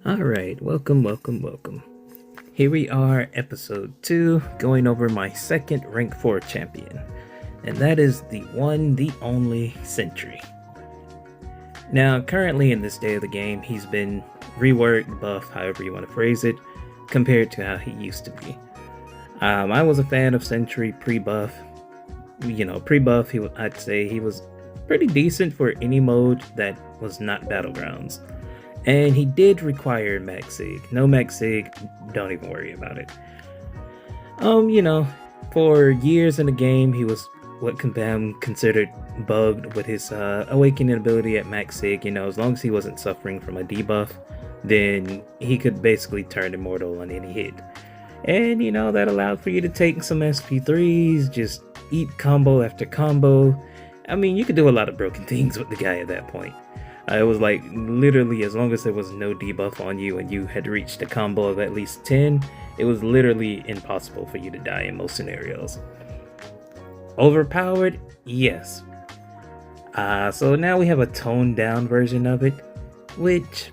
Alright, welcome. Here we are, episode 2, going over my second rank 4 champion. And that is the one, the only Sentry. Now, currently in this day of the game, he's been reworked, buffed, however you want to phrase it, compared to how he used to be. I was a fan of Sentry pre-buff. Pre-buff, I'd say he was pretty decent for any mode that was not Battlegrounds. And he did require max sig. No max sig, don't even worry about it. For years in the game, he was what Kabam considered bugged with his awakening ability at max sig. As long as he wasn't suffering from a debuff, then he could basically turn immortal on any hit. And that allowed for you to take some SP3s, just eat combo after combo. I mean, you could do a lot of broken things with the guy at that point. It was like literally as long as there was no debuff on you and you had reached a combo of at least 10, it was literally impossible for you to die in most scenarios. Overpowered? Yes. So now we have a toned down version of it, which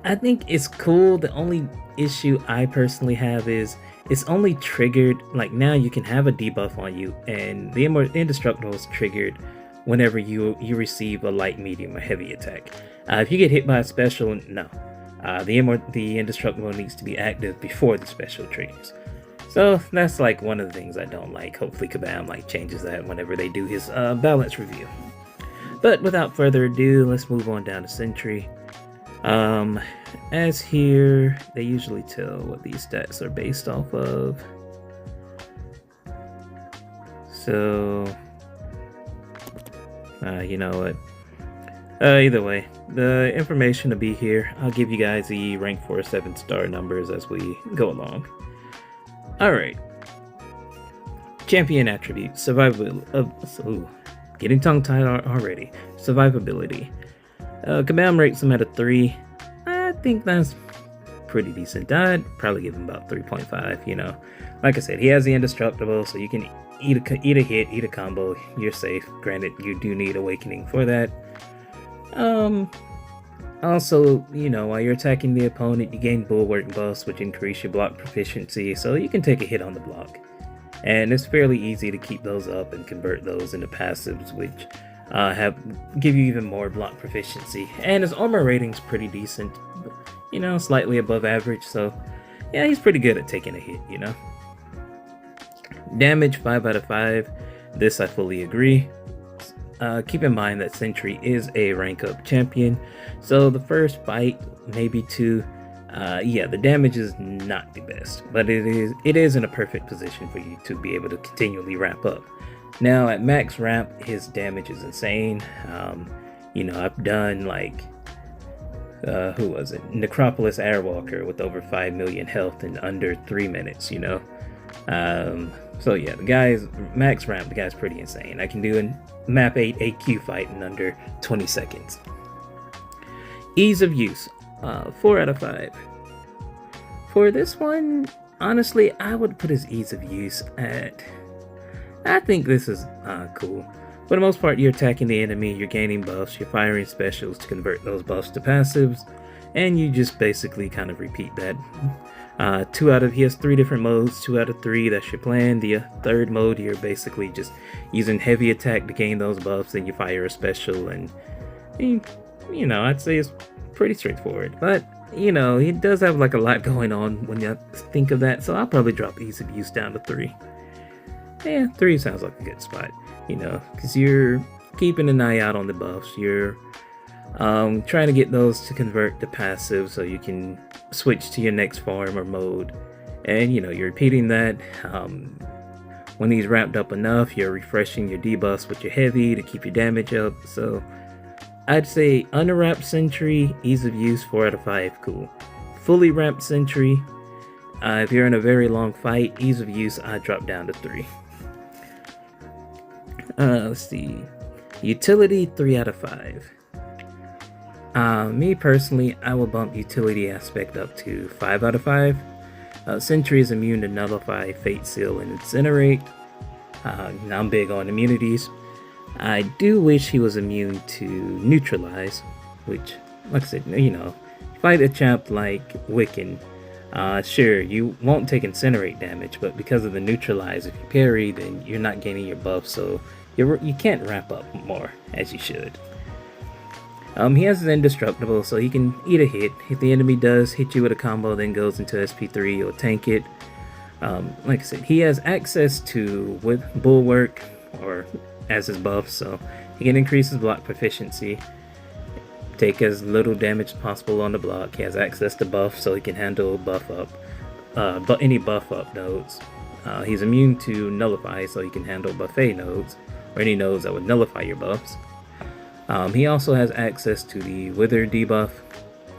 I think is cool. The only issue I personally have is it's only triggered, like now you can have a debuff on you and the indestructible is triggered whenever you receive a light, medium, or heavy attack. If you get hit by a special, no. The indestructible needs to be active before the special triggers. So that's like one of the things I don't like. Hopefully Kabam changes that whenever they do his balance review. But without further ado, let's move on down to Sentry. As here, they usually tell what these stats are based off of. So you know what? Either way, the information will be here. I'll give you guys the rank 4 7-star numbers as we go along. Alright. Champion attribute. Survivability. Getting tongue-tied already. Survivability. Kabam rates him at a 3. I think that's pretty decent. I'd probably give him about 3.5, Like I said, he has the indestructible, so you can eat a hit, eat a combo, you're safe. Granted, you do need awakening for that. Also, while you're attacking the opponent, you gain bulwark buffs, which increase your block proficiency, so you can take a hit on the block. And it's fairly easy to keep those up and convert those into passives, which give you even more block proficiency. And his armor rating's pretty decent, slightly above average, so yeah, he's pretty good at taking a hit, Damage 5 out of 5. This I fully agree. Keep in mind that Sentry is a rank up champion, so the first fight, maybe 2, the damage is not the best, but it is in a perfect position for you to be able to continually ramp up. Now at max ramp, his damage is insane. I've done like who was it? Necropolis Airwalker with over 5 million health in under 3 minutes. So yeah, the guy's max ramp. The guy's pretty insane. I can do a map 8 AQ fight in under 20 seconds. Ease of use, 4 out of 5. For this one, honestly, I would put his ease of use at. I think this is cool. For the most part, you're attacking the enemy, you're gaining buffs, you're firing specials to convert those buffs to passives, and you just basically kind of repeat that. He has 3 different modes, 2 out of 3, that's your plan. The third mode, you're basically just using heavy attack to gain those buffs, then you fire a special, and I'd say it's pretty straightforward. But, it does have like a lot going on when you think of that, so I'll probably drop ease of use down to 3. Yeah, 3 sounds like a good spot, because you're keeping an eye out on the buffs, you're trying to get those to convert to passive so you can switch to your next farm or mode, and you're repeating that. When he's ramped up enough, you're refreshing your debuffs with your heavy to keep your damage up. So I'd say underwrapped Sentry, ease of use, 4 out of 5, cool. Fully ramped Sentry, if you're in a very long fight, ease of use, I'd drop down to 3. Let's see, utility, 3 out of 5. Me personally, I will bump utility aspect up to 5 out of 5. Sentry is immune to Nullify, Fate Seal, and Incinerate. I'm big on immunities. I do wish he was immune to Neutralize, which, like I said, fight a champ like Wiccan, sure, you won't take incinerate damage, but because of the neutralize, if you parry, then you're not gaining your buff, so you can't ramp up more as you should. He has his indestructible, so he can eat a hit. If the enemy does hit you with a combo, then goes into SP3, you'll tank it. Like I said, he has access to with bulwark or as his buff, so he can increase his block proficiency, take as little damage as possible on the block. He has access to buff, so he can handle buff up, but any buff up nodes. He's immune to nullify, so he can handle buffet nodes or any nodes that would nullify your buffs. He also has access to the Wither debuff.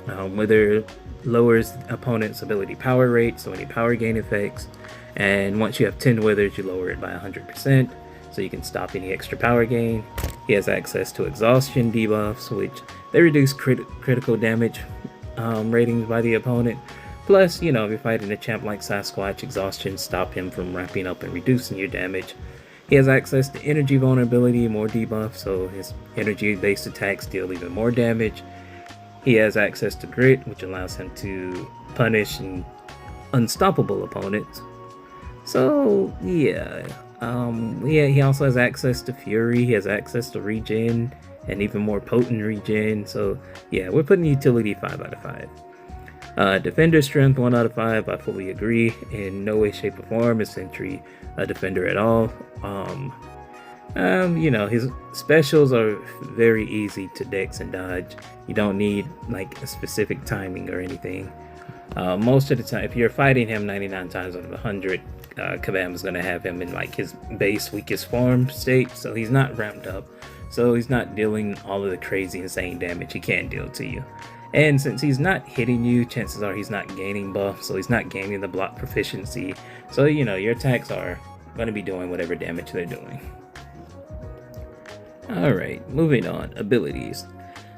Wither lowers opponent's ability power rate, so any power gain effects, and once you have 10 withers, you lower it by 100%, so you can stop any extra power gain. He has access to exhaustion debuffs, which they reduce critical damage ratings by the opponent. Plus, you know, if you're fighting a champ like Sasquatch, exhaustion stop him from ramping up and reducing your damage. He has access to energy vulnerability, more debuff, so his energy-based attacks deal even more damage. He has access to grit, which allows him to punish unstoppable opponents. So yeah, he also has access to fury. He has access to regen and even more potent regen. So yeah, we're putting utility 5 out of 5. Defender strength 1 out of 5. I fully agree. In no way, shape, or form is Sentry a defender at all. You know, his specials are very easy to dex and dodge. You don't need like a specific timing or anything. Most of the time, if you're fighting him 99 times out of 100, Kabam is going to have him in like his base weakest form state, so he's not ramped up, so he's not dealing all of the crazy insane damage he can deal to you. And since he's not hitting you, chances are he's not gaining buff, so he's not gaining the block proficiency, so you know your attacks are going to be doing whatever damage they're doing. Alright, moving on. Abilities.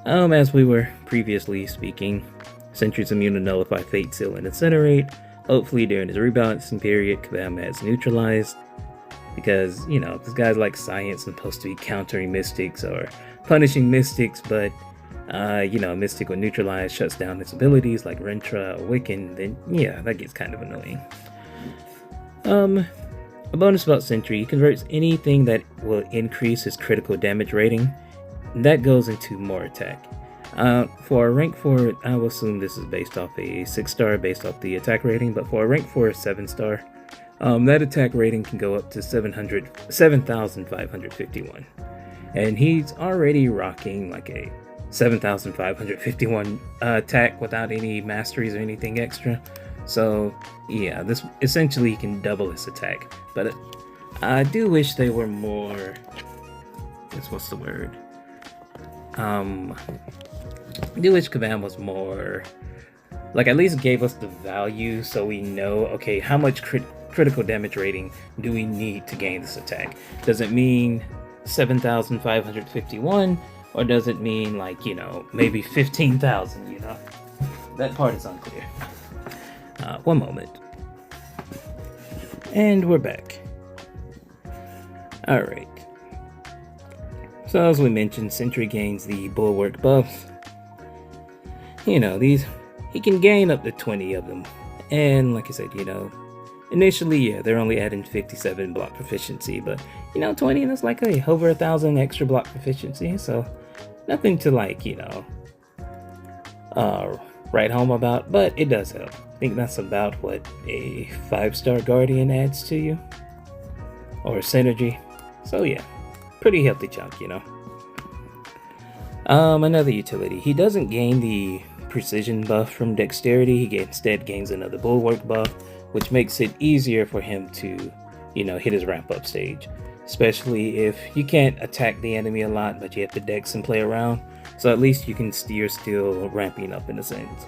As we were previously speaking, Sentry's immune to nullify, fate, seal, and incinerate. Hopefully during his rebalancing period, Kabam has neutralized, because, you know, this guy's like science and supposed to be countering mystics or punishing mystics, but you know, Mystic with neutralize shuts down its abilities like Rentra or Wiccan, then yeah, that gets kind of annoying. A bonus about Sentry, he converts anything that will increase his critical damage rating. That goes into more attack. For a rank 4, I will assume this is based off a 6-star based off the attack rating, but for a rank 4 7-star, that attack rating can go up to 7,551. And he's already rocking like a 7,551 attack without any masteries or anything extra. So yeah, this essentially he can double his attack. But I do wish they were more, what's the word? I do wish Kabam was more, like at least gave us the value so we know, okay, how much critical damage rating do we need to gain this attack? Does it mean 7,551 or does it mean like, you know, maybe 15,000, you know? That part is unclear. One moment. And we're back. Alright. So as we mentioned, Sentry gains the bulwark buffs. You know, he can gain up to 20 of them. And like I said, you know, initially, yeah, they're only adding 57 block proficiency, but you know, 20, that's like over 1,000 extra block proficiency, so nothing to like, you know, write home about, but it does help. I think that's about what a 5-star Guardian adds to you, or Synergy. So yeah, pretty healthy chunk, you know. Another utility. He doesn't gain the precision buff from dexterity. He instead gains another bulwark buff, which makes it easier for him to, you know, hit his ramp up stage. Especially if you can't attack the enemy a lot, but you have to dex and play around. So at least you're still ramping up in a sense.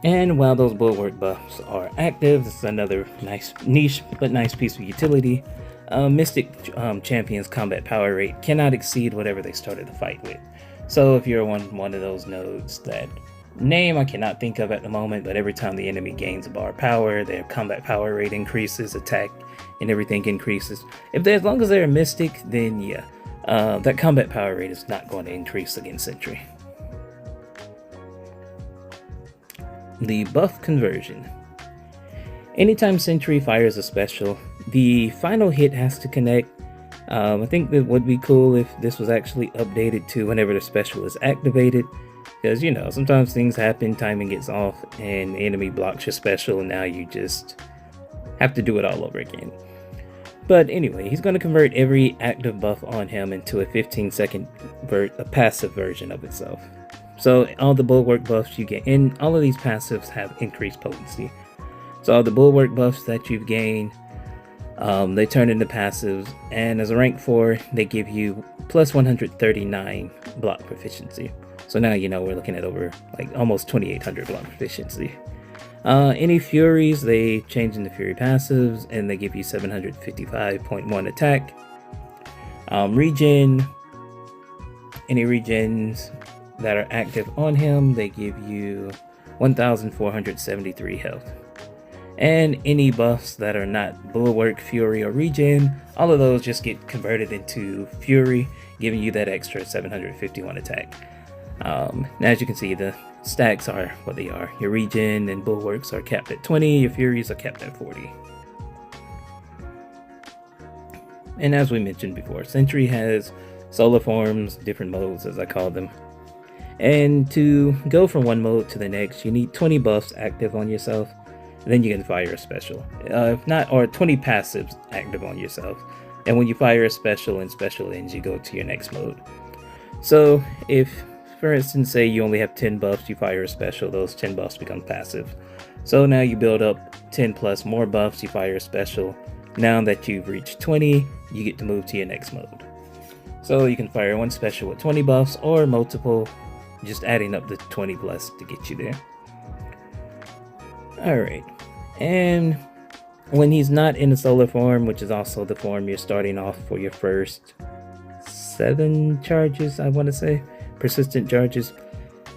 And while those bulwark buffs are active, this is another nice niche but nice piece of utility. Mystic champions' combat power rate cannot exceed whatever they started the fight with. So if you're one of those nodes that name I cannot think of at the moment, but every time the enemy gains a bar of power, their combat power rate increases, attack and everything increases. As long as they're a mystic, then yeah, that combat power rate is not going to increase against Sentry. the buff conversion. Anytime Sentry fires a special, the final hit has to connect. I think that would be cool if this was actually updated to whenever the special is activated, because you know, sometimes things happen, timing gets off, and the enemy blocks your special, and now you just have to do it all over again. But anyway, he's going to convert every active buff on him into a 15-second passive version of itself. So all the bulwark buffs you get, and all of these passives have increased potency. So all the bulwark buffs that you've gained, they turn into passives, and as a rank 4, they give you plus 139 block proficiency. So now, you know, we're looking at over like almost 2800 block proficiency. Any Furies, they change into Fury passives, and they give you 755.1 attack. Regen, any regens that are active on him, they give you 1473 health. And any buffs that are not Bulwark, Fury, or Regen, all of those just get converted into Fury, giving you that extra 751 attack. Now, as you can see, the stacks are what they are. Your Regen and Bulwarks are capped at 20, your Furies are capped at 40. And as we mentioned before, Sentry has solar forms, different modes as I call them. And to go from one mode to the next, you need 20 buffs active on yourself. Then you can fire a special. If not, or 20 passives active on yourself. And when you fire a special and special ends, you go to your next mode. So if, for instance, say you only have 10 buffs, you fire a special, those 10 buffs become passive. So now you build up 10 plus more buffs, you fire a special. Now that you've reached 20, you get to move to your next mode. So you can fire one special with 20 buffs or multiple, just adding up the 20 plus to get you there. Alright, and when he's not in the solar form, which is also the form you're starting off for your first 7 charges, I want to say, persistent charges,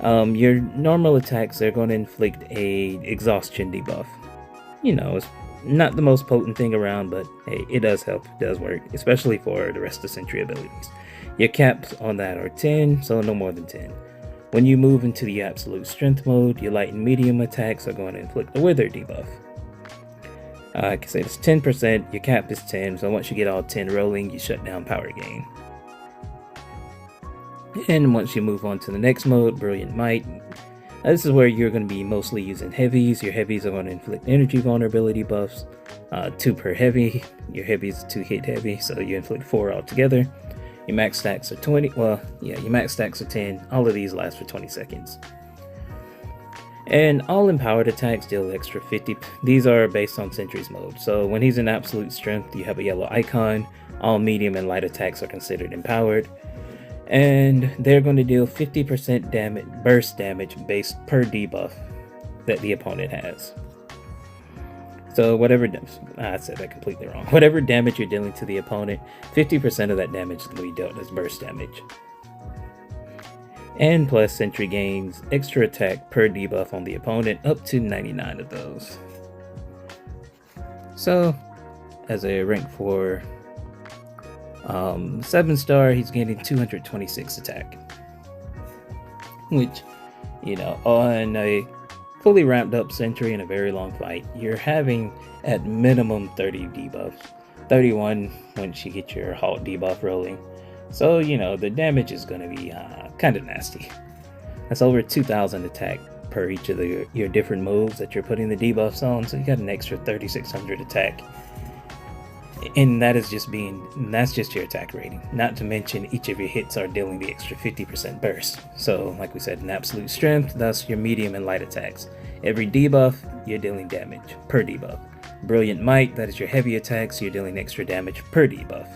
your normal attacks are going to inflict a exhaustion debuff. You know, it's not the most potent thing around, but hey, it does help, it does work, especially for the rest of Sentry abilities. Your caps on that are 10, so no more than 10. When you move into the absolute strength mode, your light and medium attacks are going to inflict a wither debuff. I can say it's 10%, your cap is 10, so once you get all 10 rolling, you shut down power gain. And once you move on to the next mode, Brilliant Might, this is where you're going to be mostly using heavies. Your heavies are going to inflict energy vulnerability buffs, 2 per heavy. Your heavies 2 hit heavy, so you inflict 4 altogether. Your max stacks are 20, well, yeah, your max stacks are 10. All of these last for 20 seconds. And all empowered attacks deal extra 50. These are based on Sentry's mode. So when he's in absolute strength, you have a yellow icon. All medium and light attacks are considered empowered. And they're going to deal 50% damage, burst damage based per debuff that the opponent has. So whatever, I said that completely wrong. Whatever damage you're dealing to the opponent, 50% of that damage is going to be dealt as burst damage. And plus, Sentry gains extra attack per debuff on the opponent, up to 99 of those. So, as a rank 4 7-star, he's gaining 226 attack. Which, you know, on a fully ramped up Sentry in a very long fight, you're having at minimum 30 debuffs. 31 once you get your halt debuff rolling. So, you know, the damage is going to be kind of nasty. That's over 2,000 attack per each of your different moves that you're putting the debuffs on. So you got an extra 3,600 attack. And that's just your attack rating. Not to mention each of your hits are dealing the extra 50% burst. So, like we said, in absolute strength, thus your medium and light attacks. Every debuff, you're dealing damage per debuff. Brilliant Might, that is your heavy attacks, you're dealing extra damage per debuff.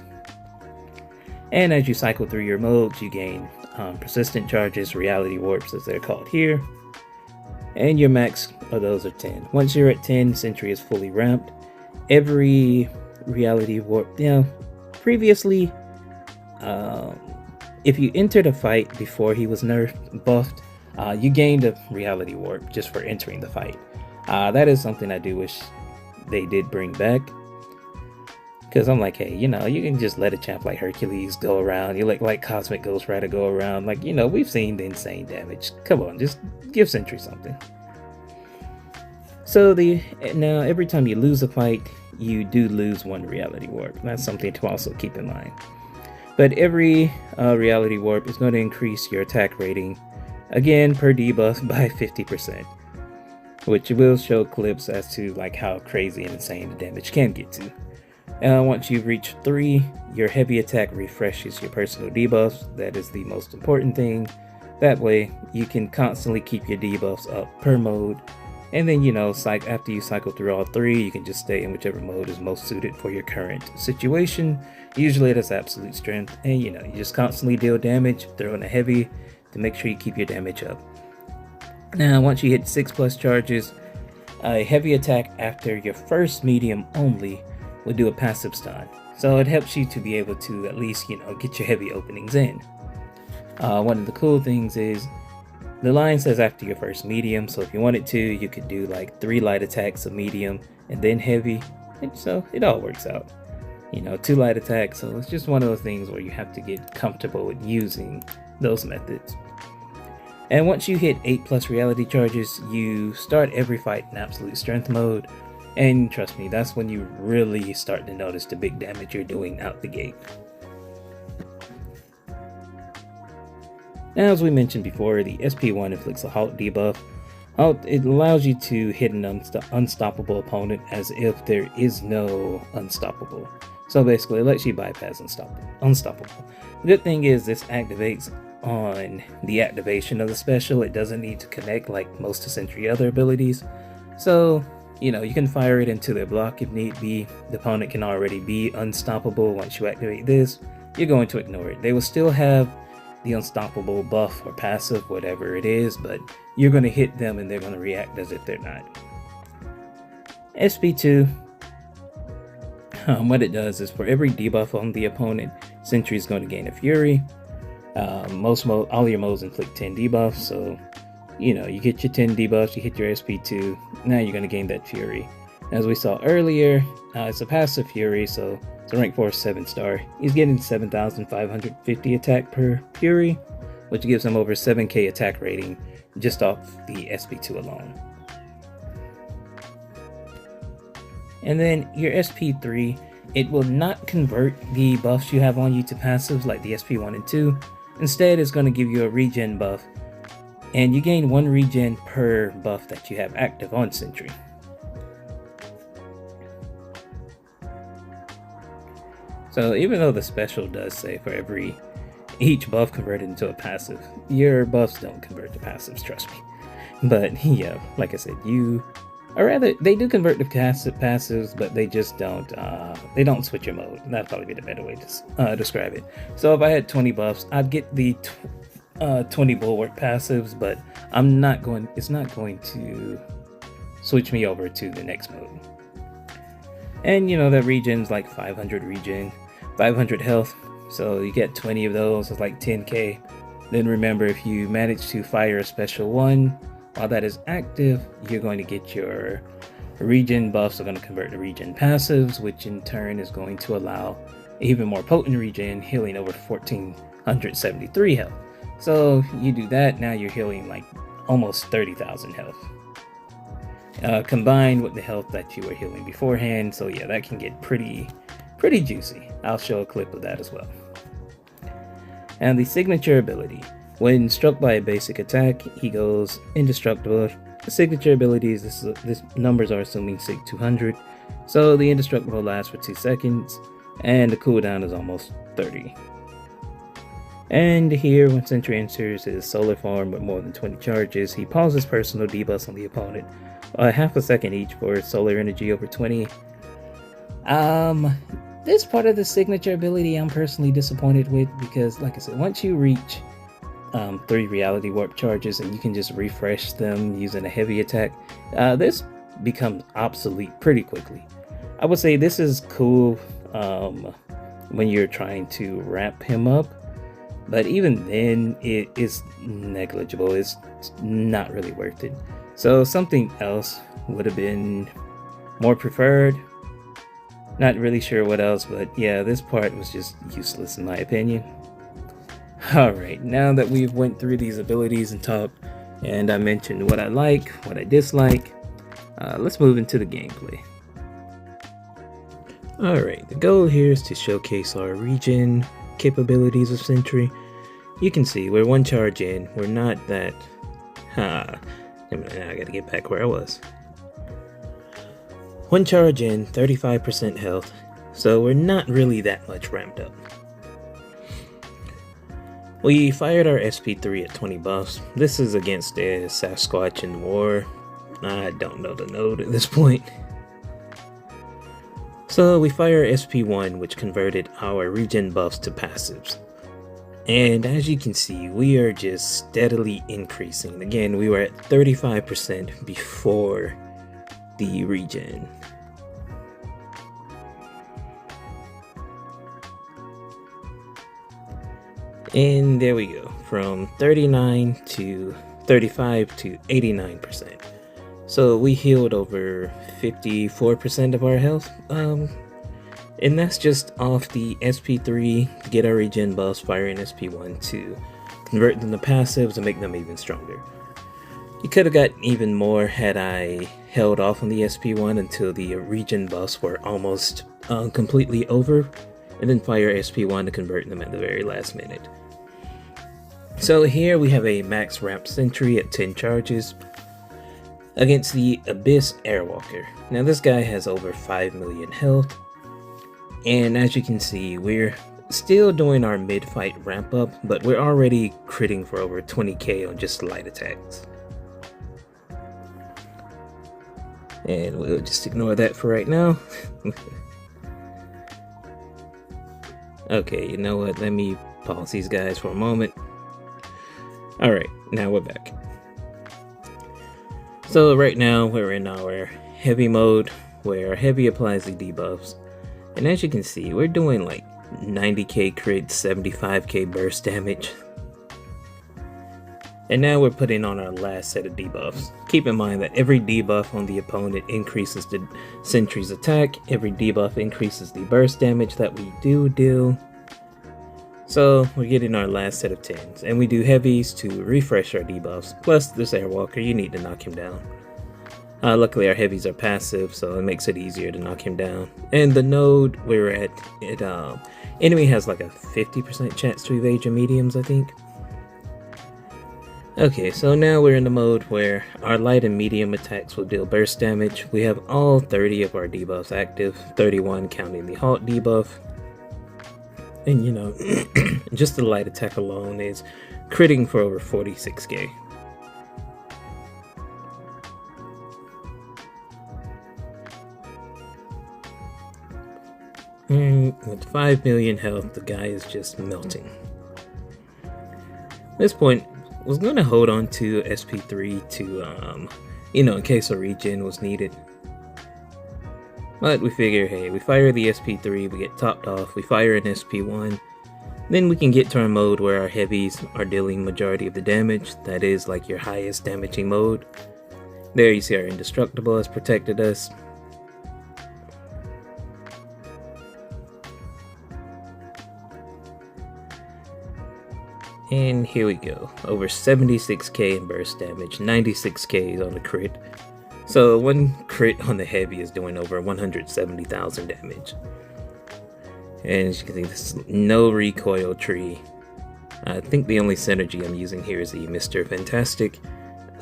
And as you cycle through your modes, you gain persistent charges, reality warps as they're called here. And your max of those are 10. Once you're at 10, Sentry is fully ramped. Every reality warp, previously, if you entered a fight before he was buffed, you gained a reality warp just for entering the fight. That is something I do wish they did bring back. Because I'm like, hey, you know, you can just let a champ like Hercules go around. You like Cosmic Ghost Rider go around. Like, you know, we've seen the insane damage. Come on, just give Sentry something. So now every time you lose a fight, you do lose 1 reality warp. That's something to also keep in mind. But every reality warp is going to increase your attack rating, again per debuff, by 50%, which will show clips as to like how crazy and insane the damage can get to. Once you've reached 3, your heavy attack refreshes your personal debuffs. That is the most important thing. That way you can constantly keep your debuffs up per mode. And then, after you cycle through all 3, you can just stay in whichever mode is most suited for your current situation. Usually it is absolute strength, and you just constantly deal damage, throw in a heavy to make sure you keep your damage up. Now, once you hit 6+ charges, a heavy attack after your first medium only will do a passive stun. So it helps you to be able to at least, get your heavy openings in. One of the cool things is, the line says after your first medium, so if you wanted to, you could do like 3 light attacks of medium and then heavy, and so it all works out. 2 light attacks, so it's just one of those things where you have to get comfortable with using those methods. And once you hit 8+ reality charges, you start every fight in absolute strength mode, and trust me, that's when you really start to notice the big damage you're doing out the gate. Now, as we mentioned before, the SP1 inflicts a halt debuff. Halt, it allows you to hit an unstoppable opponent as if there is no unstoppable. So basically, it lets you bypass unstoppable. The good thing is this activates on the activation of the special. It doesn't need to connect like most of Sentry other abilities. So, you can fire it into their block if need be. The opponent can already be unstoppable. Once you activate this, you're going to ignore it. They will still have the unstoppable buff or passive, whatever it is, but you're going to hit them and they're going to react as if they're not. SP2, what it does is for every debuff on the opponent, Sentry is going to gain a Fury. All your modes inflict 10 debuffs, so you get your 10 debuffs, you hit your SP2, now you're going to gain that Fury. As we saw earlier, it's a passive Fury, so it's a rank 4 7-star. He's getting 7,550 attack per Fury, which gives him over 7k attack rating just off the SP2 alone. And then your SP3, it will not convert the buffs you have on you to passives like the SP1 and 2. Instead, it's going to give you a regen buff, and you gain 1 regen per buff that you have active on Sentry. So even though the special does say for each buff converted into a passive, your buffs don't convert to passives, trust me. But yeah, like I said, they do convert to passives, but they just they don't switch your mode. That'd probably be the better way to describe it. So if I had 20 buffs, I'd get the 20 bulwark passives, but it's not going to switch me over to the next mode. And that regen's like 500 regen, 500 health, so you get 20 of those, it's like 10k. Then remember, if you manage to fire a special one while that is active, you're going to get your regen buffs are going to convert to regen passives, which in turn is going to allow even more potent regen, healing over 1473 health. So you do that, now you're healing like almost 30,000 health. Combined with the health that you were healing beforehand, so yeah, that can get pretty juicy. I'll show a clip of that as well. And the signature ability. When struck by a basic attack, he goes indestructible. The signature abilities, this numbers are assuming Sig 200, so the indestructible lasts for 2 seconds, and the cooldown is almost 30. And here, when Sentry enters his solar form with more than 20 charges, he pauses personal debuffs on the opponent, half a second each for solar energy over 20. This part of the signature ability I'm personally disappointed with, because like I said, once you reach 3 reality warp charges and you can just refresh them using a heavy attack, this becomes obsolete pretty quickly. I would say this is cool when you're trying to ramp him up, but even then it is negligible. It's not really worth it. So something else would have been more preferred. Not really sure what else, but yeah, this part was just useless in my opinion. Alright, now that we've went through these abilities and talked, and I mentioned what I like, what I dislike, let's move into the gameplay. Alright, the goal here is to showcase our regen capabilities of Sentry. You can see we're 1 charge in, we're not that... now I gotta get back where I was. 1 charge in, 35% health, so we're not really that much ramped up. We fired our SP3 at 20 buffs. This is against a Sasquatch in war. I don't know the node at this point. So we fire SP1, which converted our regen buffs to passives. And as you can see, we are just steadily increasing. Again, we were at 35% before the regen. And there we go, from 39 to 35 to 89%. So we healed over 54% of our health, and that's just off the SP3 to get our regen buffs, firing SP1 to convert them to passives and make them even stronger. You could have gotten even more had I held off on the SP1 until the regen buffs were almost completely over, and then fire SP1 to convert them at the very last minute. So here we have a max ramp Sentry at 10 charges against the Abyss Airwalker. Now this guy has over 5 million health, and as you can see, we're still doing our mid-fight ramp up, but we're already critting for over 20k on just light attacks. And we'll just ignore that for right now. Okay, you know what, let me pause these guys for a moment. Alright, now we're back. So right now we're in our heavy mode, where heavy applies the debuffs. And as you can see, we're doing like 90k crit, 75k burst damage. And now we're putting on our last set of debuffs. Keep in mind that every debuff on the opponent increases the Sentry's attack, every debuff increases the burst damage that we do. So we're getting our last set of 10s, and we do heavies to refresh our debuffs, plus this Airwalker, you need to knock him down. Luckily our heavies are passive, so it makes it easier to knock him down. And the node we're at, enemy has like a 50% chance to evade your mediums, I think. Okay, so now we're in the mode where our light and medium attacks will deal burst damage. We have all 30 of our debuffs active, 31 counting the halt debuff. And you know, just the light attack alone is critting for over 46k. And with 5 million health, the guy is just melting. At this point, I was going to hold on to SP3 to, in case a regen was needed. But we figure, hey, we fire the SP3, we get topped off, we fire an SP1, then we can get to our mode where our heavies are dealing majority of the damage. That is like your highest damaging mode. There you see our indestructible has protected us. And here we go, over 76k in burst damage, 96k on the crit. So one crit on the heavy is doing over 170,000 damage. And as you can see, this is no recoil tree. I think the only synergy I'm using here is the Mr. Fantastic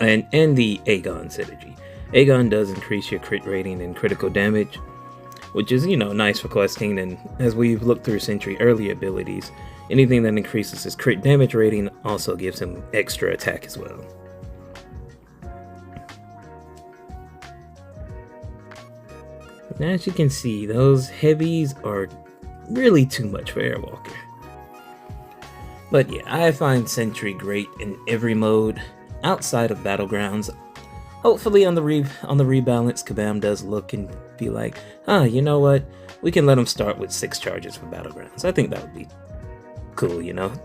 and the Aegon synergy. Aegon does increase your crit rating and critical damage, which is, nice for questing, and as we've looked through Sentry early abilities, anything that increases his crit damage rating also gives him extra attack as well. And as you can see, those heavies are really too much for Airwalker. But yeah, I find Sentry great in every mode outside of Battlegrounds. Hopefully on the rebalance, Kabam does look and be like, you know what? We can let him start with 6 charges for Battlegrounds. I think that would be cool,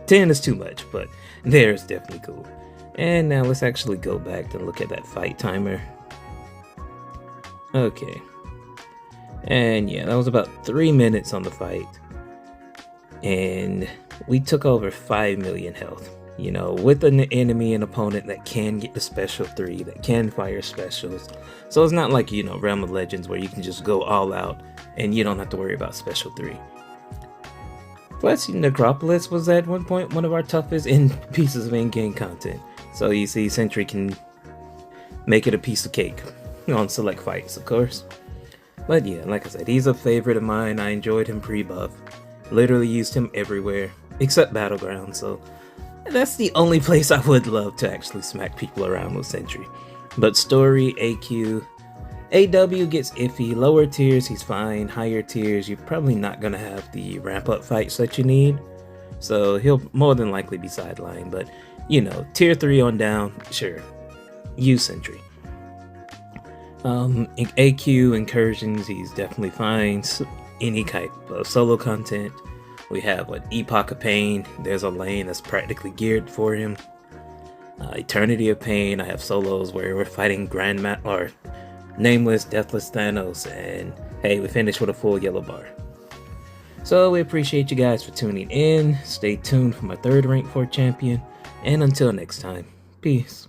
10 is too much, but there is definitely cool. And now let's actually go back and look at that fight timer. Okay. And yeah, that was about 3 minutes on the fight. And we took over 5 million health. You know, with an enemy and opponent that can get the special 3, that can fire specials. So it's not like, you know, Realm of Legends where you can just go all out and you don't have to worry about special 3. Plus, Necropolis was at one point one of our toughest pieces of in-game content. So you see, Sentry can make it a piece of cake on select fights, of course. But yeah, like I said, he's a favorite of mine. I enjoyed him pre-buff. Literally used him everywhere, except Battleground, so that's the only place I would love to actually smack people around with Sentry. But story, AQ, AW gets iffy. Lower tiers, he's fine. Higher tiers, you're probably not going to have the ramp-up fights that you need. So he'll more than likely be sidelined. But, you know, tier 3 on down, sure. Use Sentry. AQ, incursions, he's definitely fine. Any type of solo content. We have Epoch of Pain. There's a lane that's practically geared for him. Eternity of Pain. I have solos where we're fighting or Nameless, Deathless Thanos, and hey, we finished with a full yellow bar. So we appreciate you guys for tuning in. Stay tuned for my 3rd rank 4 champion, and until next time, peace.